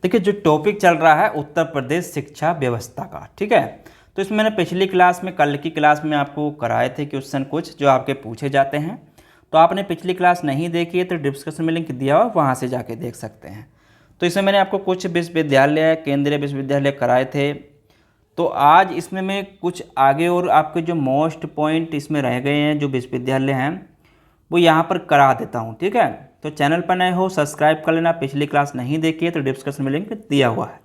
देखिए जो टॉपिक चल रहा है उत्तर प्रदेश शिक्षा व्यवस्था का, ठीक है। तो इसमें मैंने पिछली क्लास में, कल की क्लास में आपको कराए थे क्वेश्चन कुछ जो आपके पूछे जाते हैं। तो आपने पिछली क्लास नहीं देखी है तो डिस्क्रिप्शन में लिंक दिया हुआ, वहाँ से जाके देख सकते हैं। तो इसमें मैंने आपको कुछ विश्वविद्यालय, केंद्रीय विश्वविद्यालय कराए थे। तो आज इसमें मैं कुछ आगे और आपके जो मोस्ट पॉइंट इसमें रह गए हैं जो विश्वविद्यालय हैं वो यहाँ पर करा देता हूँ, ठीक है। तो चैनल पर नए हो सब्सक्राइब कर लेना, पिछली क्लास नहीं देखी है तो डिस्क्रिप्शन में लिंक दिया हुआ है।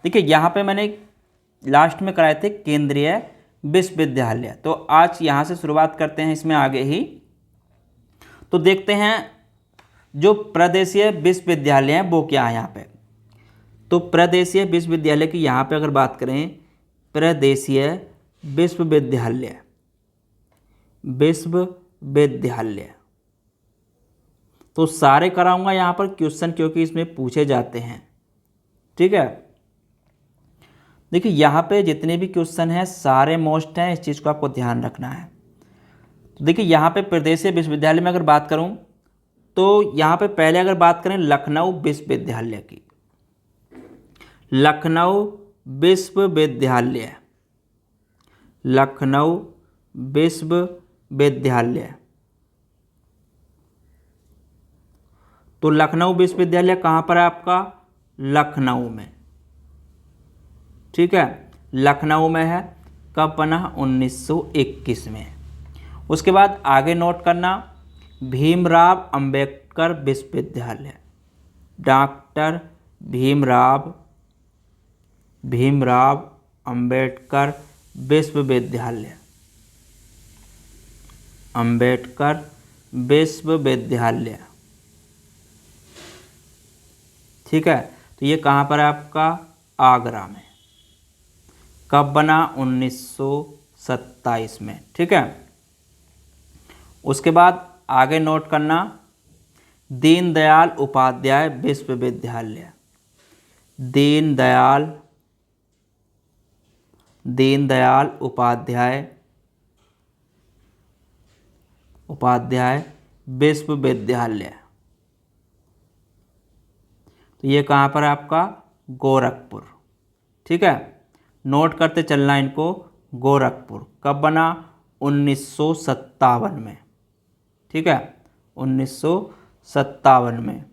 देखिए यहाँ पे मैंने लास्ट में कराए थे केंद्रीय विश्वविद्यालय। तो आज यहाँ से शुरुआत करते हैं इसमें आगे ही। तो देखते हैं जो प्रदेशीय विश्वविद्यालय हैं वो क्या है यहाँ पे। तो प्रदेशीय विश्वविद्यालय की यहाँ पे अगर बात करें, प्रदेशीय विश्वविद्यालय, विश्वविद्यालय तो सारे कराऊंगा यहाँ पर क्वेश्चन क्योंकि इसमें पूछे जाते हैं, ठीक है। देखिए यहाँ पे जितने भी क्वेश्चन हैं सारे मोस्ट हैं, इस चीज़ को आपको ध्यान रखना है। तो देखिए यहाँ पे प्रदेशीय विश्वविद्यालय में अगर बात करूँ तो यहाँ पे पहले अगर बात करें लखनऊ विश्वविद्यालय की, लखनऊ विश्वविद्यालय, लखनऊ विश्वविद्यालय। तो लखनऊ विश्वविद्यालय कहाँ पर है आपका? लखनऊ में, ठीक है, लखनऊ में है। कब बना? 1921 में। उसके बाद आगे नोट करना, भीमराव अंबेडकर विश्वविद्यालय, डॉक्टर भीमराव अंबेडकर विश्वविद्यालय, अंबेडकर विश्वविद्यालय, ठीक है। तो ये कहाँ पर है आपका? आगरा में। कब बना? 1927 में, ठीक है। उसके बाद आगे नोट करना, दीनदयाल उपाध्याय विश्वविद्यालय, दीनदयाल उपाध्याय विश्वविद्यालय। तो ये कहाँ पर है आपका? गोरखपुर, ठीक है। नोट करते चलना इनको, गोरखपुर। कब बना? 1957 में, ठीक है, 1957 में।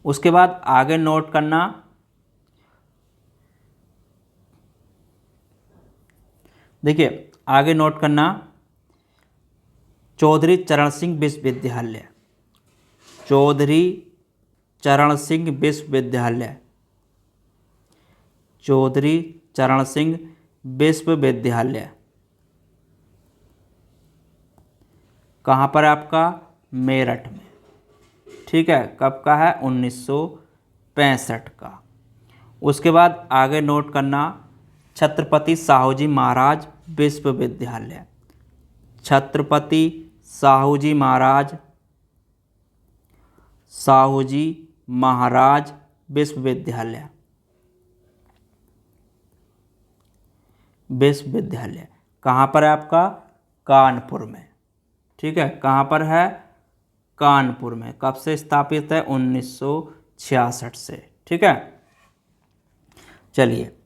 उसके बाद आगे नोट करना, देखिए आगे नोट करना, चौधरी चरण सिंह विश्वविद्यालय, चौधरी चरण सिंह विश्वविद्यालय, चौधरी चरण सिंह विश्वविद्यालय कहाँ पर है आपका? मेरठ में, ठीक है। कब का है? 1965 का। उसके बाद आगे नोट करना, छत्रपति साहूजी महाराज विश्वविद्यालय, छत्रपति साहूजी महाराज विश्वविद्यालय, कहाँ पर है आपका? कानपुर में, ठीक है। कहाँ पर है? कानपुर में। कब से स्थापित है? 1966 से, ठीक है। चलिए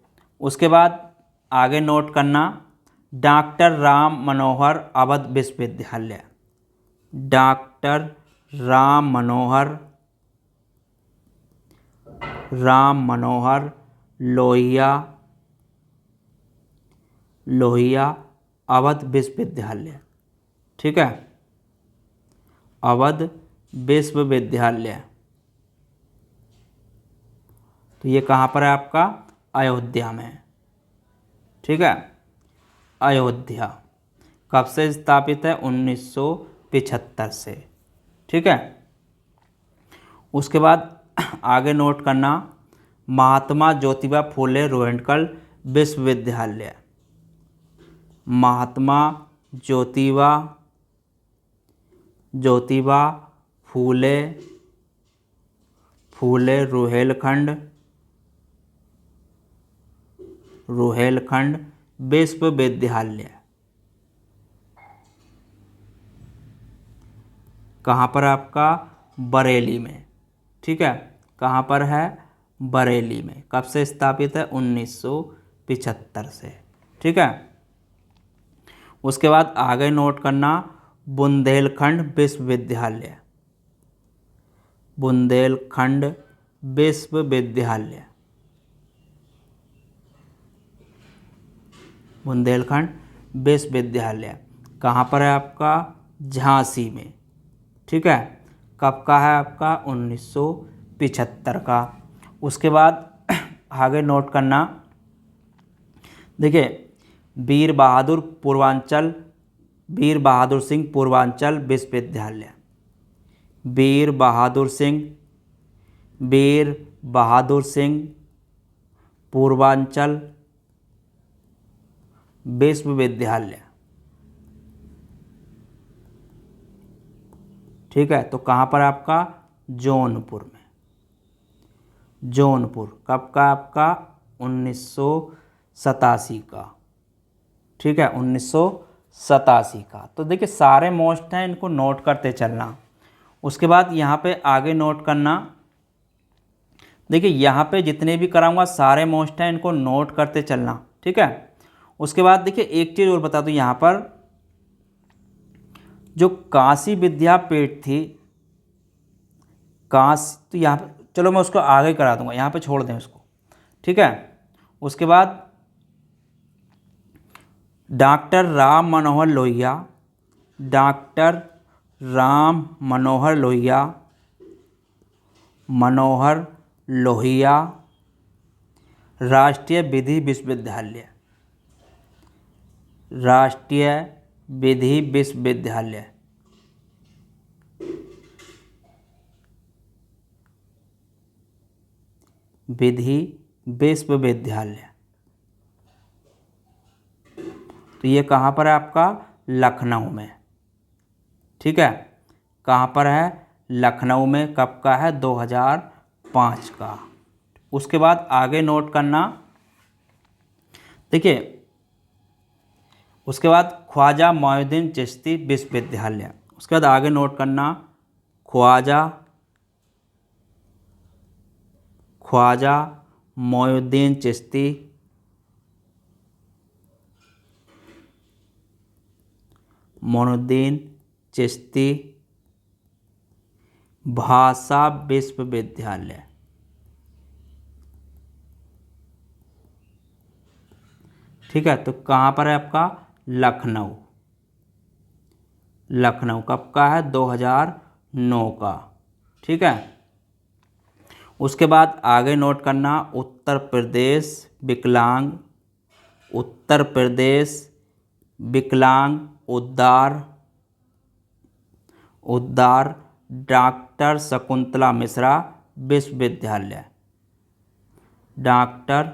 उसके बाद आगे नोट करना, डॉक्टर राम मनोहर अवध विश्वविद्यालय, डॉक्टर राम मनोहर लोहिया अवध विश्वविद्यालय, ठीक है, अवध विश्वविद्यालय। तो ये कहाँ पर है आपका? अयोध्या में, ठीक है, अयोध्या। कब से स्थापित है? 1975 से, ठीक है। उसके बाद आगे नोट करना, महात्मा ज्योतिबा फूले रोहिणटल विश्वविद्यालय, महात्मा ज्योतिबा फूले रोहेलखंड विश्वविद्यालय कहाँ पर आपका? बरेली में, ठीक है, कहाँ पर है? बरेली में। कब से स्थापित है? 1975 से। ठीक है। उसके बाद आगे नोट करना, बुंदेलखंड विश्वविद्यालय। बुंदेलखंड विश्वविद्यालय। बुंदेलखंड विश्वविद्यालय कहाँ पर है आपका? झांसी में। ठीक है। कब का है आपका? 1975 का। उसके बाद आगे नोट करना, देखिए वीर बहादुर सिंह पूर्वांचल विश्वविद्यालय। वीर बहादुर सिंह पूर्वांचल विश्वविद्यालय। ठीक है। तो कहाँ पर आपका? जौनपुर में। जौनपुर। कब का आपका? 1987 का। ठीक है, 1987 का। तो देखिए सारे मोस्ट हैं, इनको नोट करते चलना। उसके बाद यहाँ पे आगे नोट करना, देखिए यहाँ पे जितने भी कराऊंगा सारे मोस्ट हैं, इनको नोट करते चलना। ठीक है। उसके बाद देखिए एक चीज़ और बता दूँ, यहाँ पर जो काशी विद्यापीठ थी, तो यहाँ पर चलो मैं उसको आगे करा दूंगा, यहाँ पे छोड़ दें उसको। ठीक है। उसके बाद डॉक्टर राम मनोहर लोहिया राष्ट्रीय विधि विश्वविद्यालय। विधि विश्वविद्यालय। तो ये कहाँ पर है आपका? लखनऊ में। ठीक है। कहाँ पर है? लखनऊ में। कब का है? 2005 का। उसके बाद आगे नोट करना, देखिए उसके बाद ख्वाजा मोइनुद्दीन चिश्ती विश्वविद्यालय। उसके बाद आगे नोट करना, ख्वाजा मोइनुद्दीन चिश्ती भाषा विश्वविद्यालय। ठीक है। तो कहाँ पर है आपका? लखनऊ। कब का है? 2009 का। ठीक है। उसके बाद आगे नोट करना, उत्तर प्रदेश विकलांग उद्धार डॉक्टर शकुंतला मिश्रा विश्वविद्यालय। डॉक्टर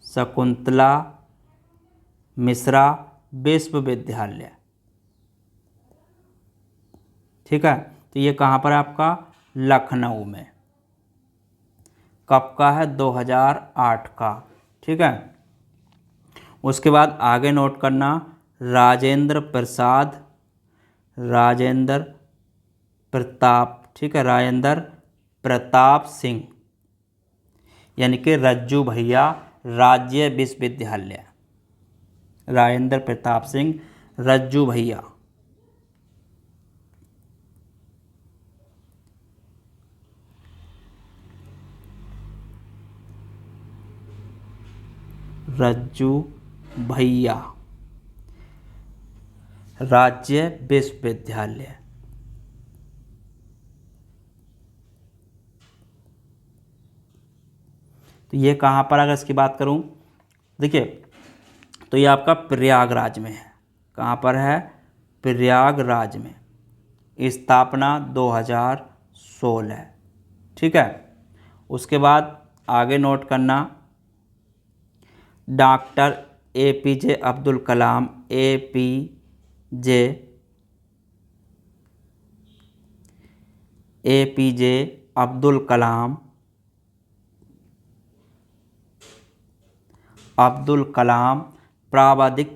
शकुंतला मिश्रा विश्वविद्यालय। ठीक है। तो ये कहाँ पर है आपका? लखनऊ में। कब का है? 2008 का। ठीक है। उसके बाद आगे नोट करना, राजेंद्र प्रताप। ठीक है, राजेंद्र प्रताप सिंह यानी कि रज्जू भैया राज्य विश्वविद्यालय। राजेंद्र प्रताप सिंह रज्जू भैया। रज्जू भैया राज्य विश्वविद्यालय। तो ये कहाँ पर, अगर इसकी बात करूँ, देखिए तो ये आपका प्रयागराज में है। कहाँ पर है? प्रयागराज में। स्थापना 2016। ठीक है। उसके बाद आगे नोट करना, doctor APJ Abdul Kalam APJ Abdul Kalam प्राविधिक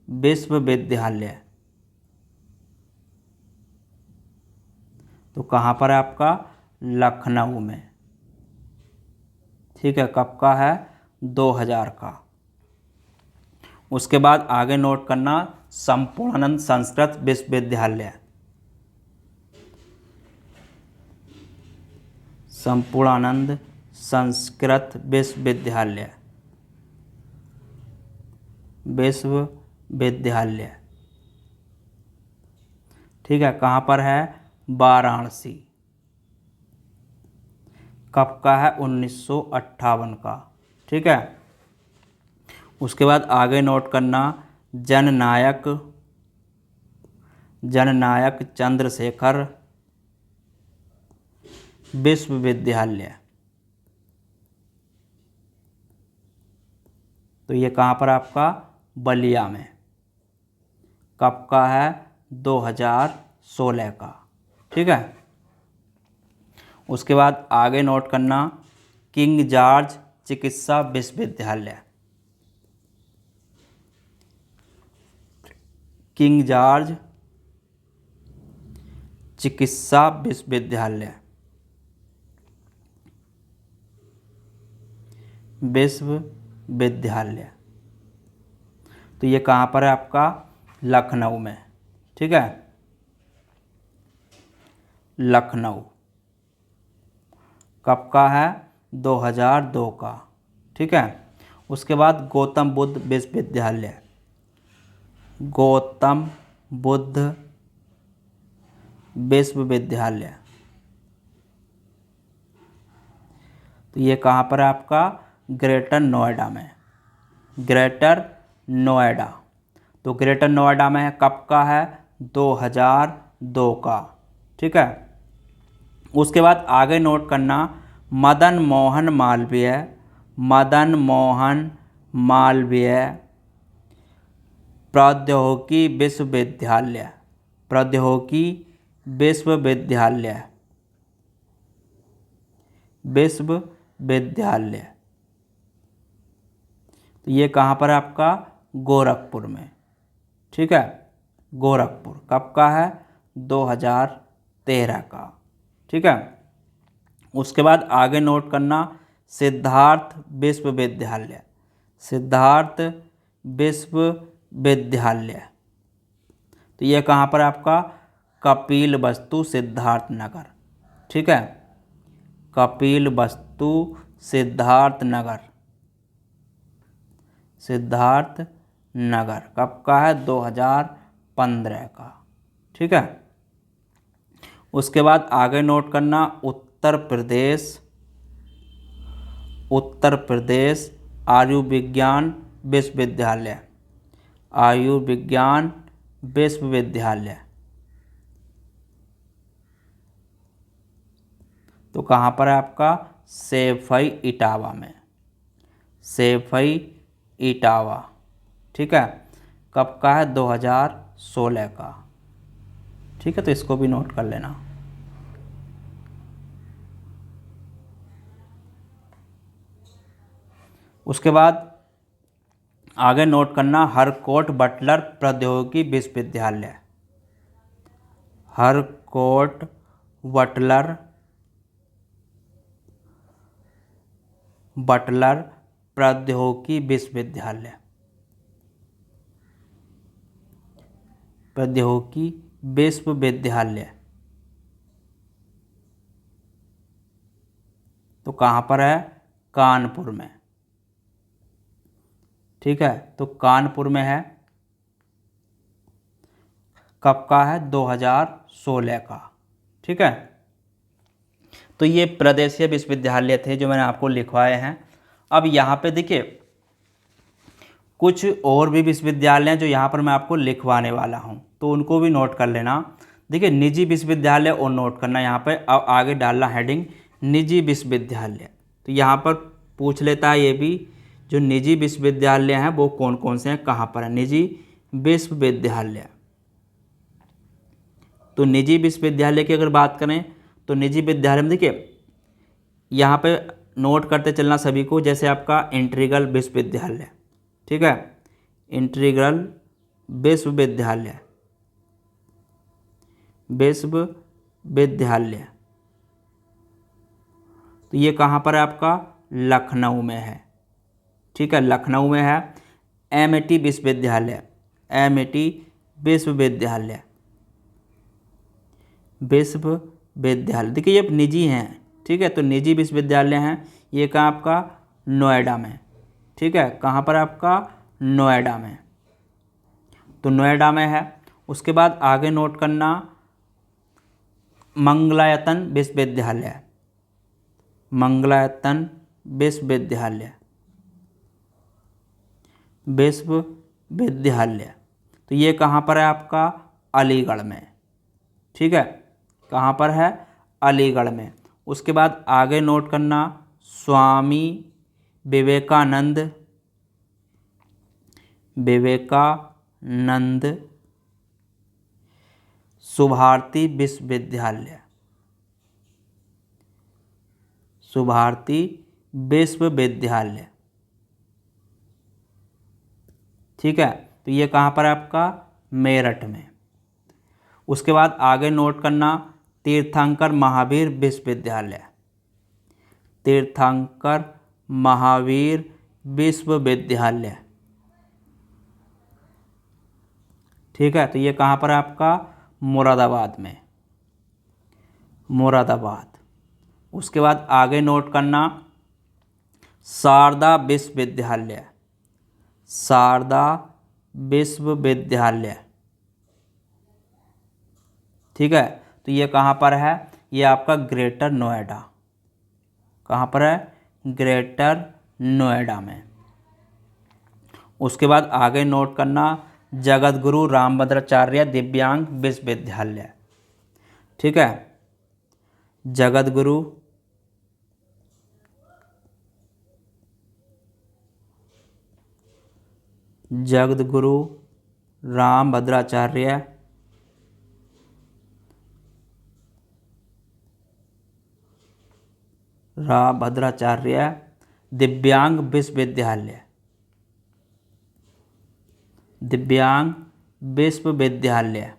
विश्वविद्यालय। तो कहाँ पर है आपका, लखनऊ में। ठीक है, कब का है, 2000 का। उसके बाद आगे नोट करना, संपूर्णानंद संस्कृत विश्वविद्यालय, संपूर्णानंद संस्कृत विश्वविद्यालय, विश्वविद्यालय। ठीक है, कहाँ पर है, वाराणसी। कब का है, 1958 का। ठीक है, उसके बाद आगे नोट करना, जननायक चंद्रशेखर विश्वविद्यालय। तो ये कहाँ पर आपका, बलिया में। कब का है, 2016 का। ठीक है, उसके बाद आगे नोट करना, किंग जॉर्ज चिकित्सा विश्वविद्यालय, किंग जॉर्ज चिकित्सा विश्वविद्यालय, विश्वविद्यालय। तो ये कहाँ पर है आपका, लखनऊ में। ठीक है, लखनऊ। कब का है, 2002 का। ठीक है, उसके बाद गौतम बुद्ध विश्वविद्यालय, गौतम बुद्ध विश्वविद्यालय। तो ये कहाँ पर है आपका, ग्रेटर नोएडा में, ग्रेटर नोएडा। तो ग्रेटर नोएडा में है, कब का है, 2002 का। ठीक है, उसके बाद आगे नोट करना, मदन मोहन मालवीय, मदन मोहन मालवीय प्रौद्योगिकी विश्वविद्यालय, प्रौद्योगिकी विश्वविद्यालय, विश्वविद्यालय। तो ये कहाँ पर है आपका, गोरखपुर में। ठीक है, गोरखपुर। कब का है, 2013 का। ठीक है, उसके बाद आगे नोट करना, सिद्धार्थ विश्वविद्यालय, सिद्धार्थ विश्वविद्यालय। तो ये कहाँ पर आपका, कपिलवस्तु सिद्धार्थनगर। ठीक है, कपिलवस्तु सिद्धार्थनगर, सिद्धार्थनगर। कब का है, 2015 का। ठीक है, उसके बाद आगे नोट करना, उत्तर प्रदेश आयुर्विज्ञान विश्वविद्यालय, आयुर्विज्ञान विश्वविद्यालय। तो कहाँ पर है आपका, सैफई इटावा में, सैफई इटावा। ठीक है, कब का है, 2016 का। ठीक है, तो इसको भी नोट कर लेना। उसके बाद आगे नोट करना, हरकोट बटलर प्रौद्योगिकी विश्वविद्यालय, हरकोट बटलर प्रौद्योगिकी विश्वविद्यालय, प्रौद्योगिकी विश्वविद्यालय। तो कहाँ पर है, कानपुर में। ठीक है, तो कानपुर में है। कब का है, 2016 का। ठीक है, तो ये प्रदेशीय विश्वविद्यालय थे जो मैंने आपको लिखवाए हैं। अब यहाँ पे देखिए कुछ और भी विश्वविद्यालय हैं जो यहाँ पर मैं आपको लिखवाने वाला हूँ, तो उनको भी नोट कर लेना। देखिए निजी विश्वविद्यालय और नोट करना, यहाँ पे अब आगे डालना हेडिंग निजी विश्वविद्यालय। तो यहाँ पर पूछ लेता है ये भी, जो निजी विश्वविद्यालय हैं वो कौन कौन से हैं, कहाँ पर है निजी विश्वविद्यालय। तो निजी विश्वविद्यालय की अगर बात करें तो निजी विद्यालय में देखिए यहाँ पे नोट करते चलना सभी को, जैसे आपका इंटीग्रल विश्वविद्यालय। ठीक है, इंटीग्रल विश्वविद्यालय, विश्वविद्यालय। विश्वविद्यालय, तो ये कहाँ पर है आपका, लखनऊ में है। ठीक है, लखनऊ में है। एमिटी विश्वविद्यालय, एमिटी विश्वविद्यालय, विश्वविद्यालय, देखिए ये निजी हैं। ठीक है, तो निजी विश्वविद्यालय हैं। ये कहाँ आपका, नोएडा में। ठीक है, कहाँ पर आपका, नोएडा में, तो नोएडा में है। उसके बाद आगे नोट करना, मंगलायतन विश्वविद्यालय, मंगलायतन विश्वविद्यालय, विश्वविद्यालय, तो ये कहाँ पर है आपका, अलीगढ़ में। ठीक है, कहाँ पर है, अलीगढ़ में। उसके बाद आगे नोट करना, स्वामी विवेकानंद, विवेकानंद सुभारती विश्वविद्यालय, सुभारती विश्वविद्यालय। ठीक है, तो ये कहाँ पर है आपका, मेरठ में। उसके बाद आगे नोट करना, तीर्थंकर महावीर विश्वविद्यालय, तीर्थंकर महावीर विश्वविद्यालय। ठीक है, तो ये कहाँ पर है आपका, मुरादाबाद में, मुरादाबाद। उसके बाद आगे नोट करना, शारदा विश्वविद्यालय, शारदा विश्वविद्यालय। ठीक है, तो ये कहाँ पर है, ये आपका ग्रेटर नोएडा, कहाँ पर है, ग्रेटर नोएडा में। उसके बाद आगे नोट करना, जगतगुरु रामभद्राचार्य दिव्यांग विश्वविद्यालय। ठीक है, जगतगुरु जगतगुरु रामभद्राचार्य दिव्यांग विश्वविद्यालय, दिव्यांग विश्वविद्यालय।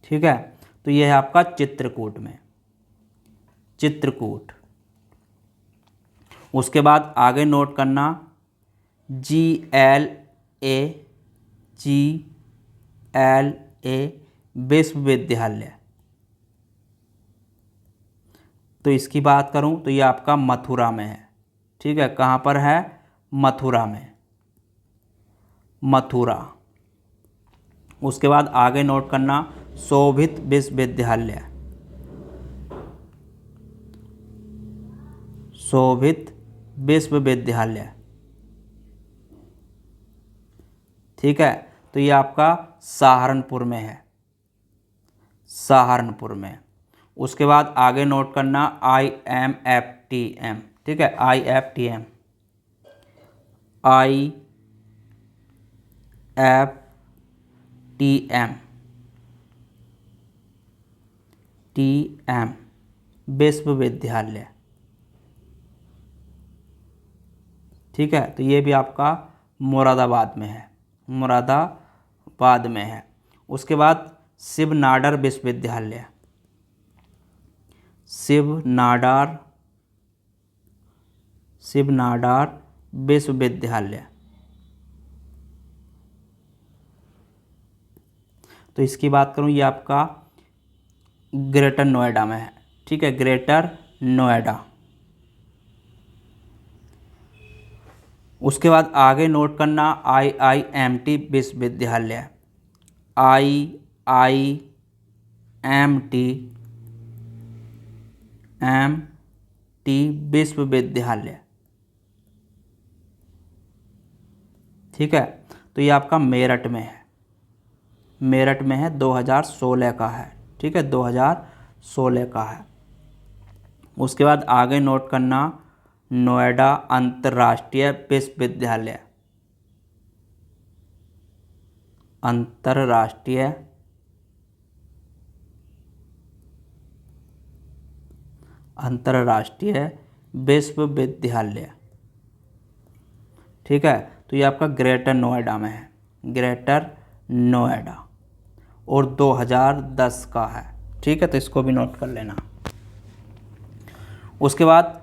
ठीक है, तो यह है आपका चित्रकूट में, चित्रकूट। उसके बाद आगे नोट करना, GLA विश्वविद्यालय। तो इसकी बात करूं तो ये आपका मथुरा में है। ठीक है, कहाँ पर है, मथुरा में, मथुरा। उसके बाद आगे नोट करना, शोभित विश्वविद्यालय, शोभित विश्वविद्यालय। ठीक है, तो ये आपका सहारनपुर में है, सहारनपुर में। उसके बाद आगे नोट करना, IMFTM। ठीक है, IFTM, TM विश्वविद्यालय। ठीक है, तो ये भी आपका मुरादाबाद में है, मुरादाबाद में है। उसके बाद शिव नाडर विश्वविद्यालय, शिव नाडर विश्वविद्यालय। तो इसकी बात करूं, ये आपका ग्रेटर नोएडा में है। ठीक है, ग्रेटर नोएडा। उसके बाद आगे नोट करना, IIMT विश्वविद्यालय, IIMT विश्वविद्यालय। ठीक है, तो ये आपका मेरठ में है, मेरठ में है, 2016 का है। ठीक है, 2016 का है। उसके बाद आगे नोट करना, नोएडा अंतर्राष्ट्रीय विश्वविद्यालय, अंतर्राष्ट्रीय विश्वविद्यालय। ठीक है, तो ये आपका ग्रेटर नोएडा में है, ग्रेटर नोएडा। और 2010 का है। ठीक है, तो इसको भी नोट कर लेना। उसके बाद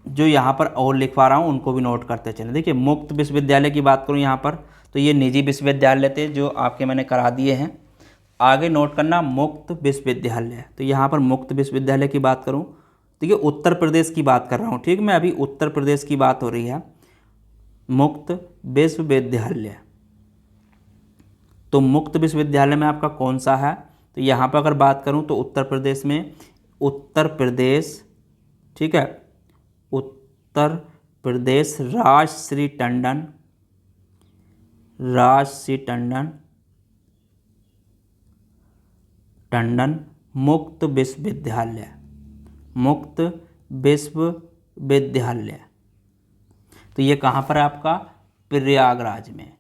जो यहाँ पर और लिखवा रहा हूँ उनको भी नोट करते चलें। देखिए, मुक्त विश्वविद्यालय की बात करूँ यहाँ पर, तो ये निजी विश्वविद्यालय थे जो आपके मैंने करा दिए हैं। आगे नोट करना मुक्त विश्वविद्यालय, तो यहाँ पर मुक्त विश्वविद्यालय की बात करूँ, देखिए उत्तर प्रदेश की बात कर रहा हूँ। ठीक, मैं अभी उत्तर प्रदेश की बात हो रही है। मुक्त विश्वविद्यालय, तो मुक्त विश्वविद्यालय में आपका कौन सा है, तो यहाँ पर अगर बात करूँ तो उत्तर प्रदेश में उत्तर प्रदेश, ठीक है, उत्तर प्रदेश राजश्री टंडन मुक्त विश्वविद्यालय, मुक्त विश्वविद्यालय। तो ये कहाँ पर है आपका, प्रयागराज में।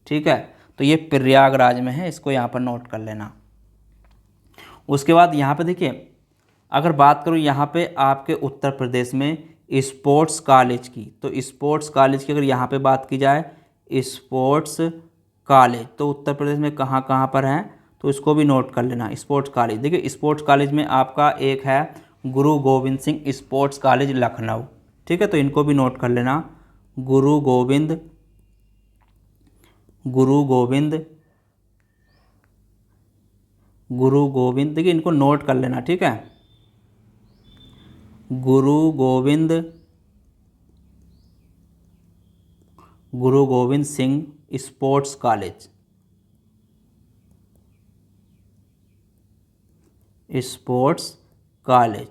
ठीक है, तो ये प्रयागराज में है, इसको यहाँ पर नोट कर लेना। उसके बाद यहाँ पे देखिए, अगर बात करूँ यहाँ पे आपके उत्तर प्रदेश में स्पोर्ट्स कॉलेज की, तो स्पोर्ट्स कॉलेज की अगर यहाँ पे बात की जाए, स्पोर्ट्स कॉलेज तो उत्तर प्रदेश में कहाँ कहाँ पर हैं, तो इसको भी नोट कर लेना। स्पोर्ट्स कॉलेज, देखिए स्पोर्ट्स कॉलेज में आपका एक है गुरु गोविंद सिंह स्पोर्ट्स कॉलेज लखनऊ। ठीक है, तो इनको भी नोट कर लेना। गुरु गोविंद, देखिए इनको नोट कर लेना। ठीक है, गुरु गोविंद सिंह स्पोर्ट्स कॉलेज,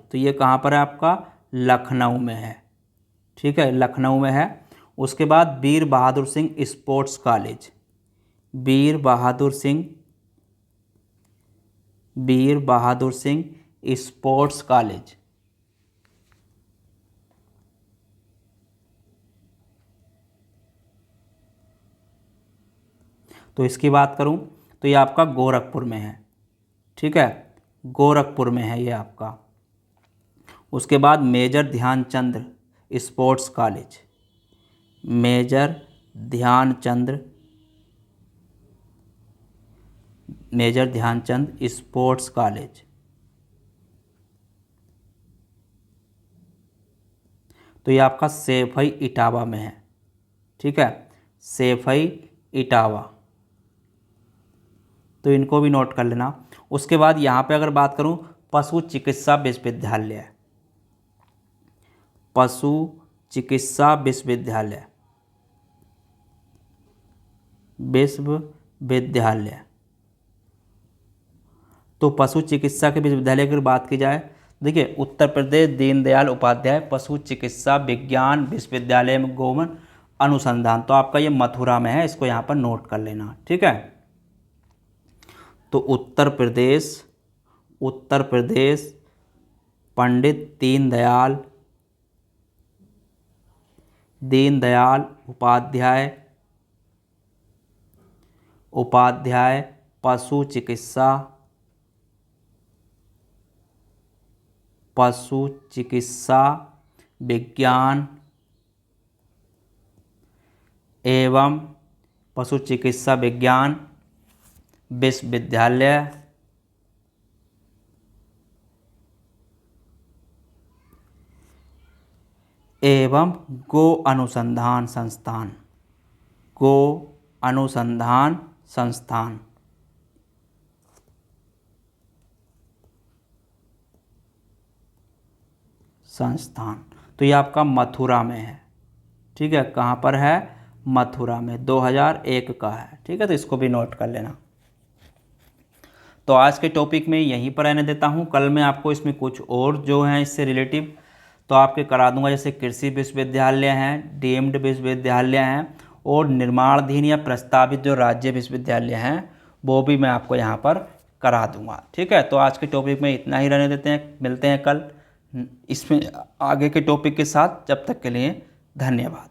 तो ये कहाँ पर है आपका, लखनऊ में है। ठीक है, लखनऊ में है। उसके बाद वीर बहादुर सिंह स्पोर्ट्स कॉलेज, वीर बहादुर सिंह स्पोर्ट्स कॉलेज, तो इसकी बात करूं तो ये आपका गोरखपुर में है। ठीक है, गोरखपुर में है ये आपका। उसके बाद major Dhyanchand sports college, major Dhyanchand sports college, तो ये आपका सैफई इटावा में है। ठीक है, सैफई इटावा, तो इनको भी नोट कर लेना। उसके बाद यहाँ पे अगर बात करूँ पशु चिकित्सा विश्वविद्यालय, पशु चिकित्सा विश्वविद्यालय, तो पशु चिकित्सा के विश्वविद्यालय की बात की जाए, देखिए उत्तर प्रदेश दीनदयाल उपाध्याय पशु चिकित्सा विज्ञान विश्वविद्यालय में गौवन अनुसंधान, तो आपका ये मथुरा में है, इसको यहाँ पर नोट कर लेना। ठीक है, तो उत्तर प्रदेश पंडित दीनदयाल उपाध्याय पशु चिकित्सा विज्ञान एवं पशु चिकित्सा विज्ञान विश्वविद्यालय एवं गो अनुसंधान संस्थान, तो ये आपका मथुरा में है। ठीक है, कहाँ पर है, मथुरा में, 2001 का है। ठीक है, तो इसको भी नोट कर लेना। तो आज के टॉपिक में यहीं पर रहने देता हूँ। कल मैं आपको इसमें कुछ और जो हैं इससे रिलेटिव तो आपके करा दूंगा, जैसे कृषि विश्वविद्यालय हैं, डीम्ड विश्वविद्यालय हैं और निर्माणाधीन या प्रस्तावित जो राज्य विश्वविद्यालय हैं वो भी मैं आपको यहाँ पर करा दूंगा। ठीक है, तो आज के टॉपिक में इतना ही रहने देते हैं, मिलते हैं कल इसमें आगे के टॉपिक के साथ। जब तक के लिए धन्यवाद।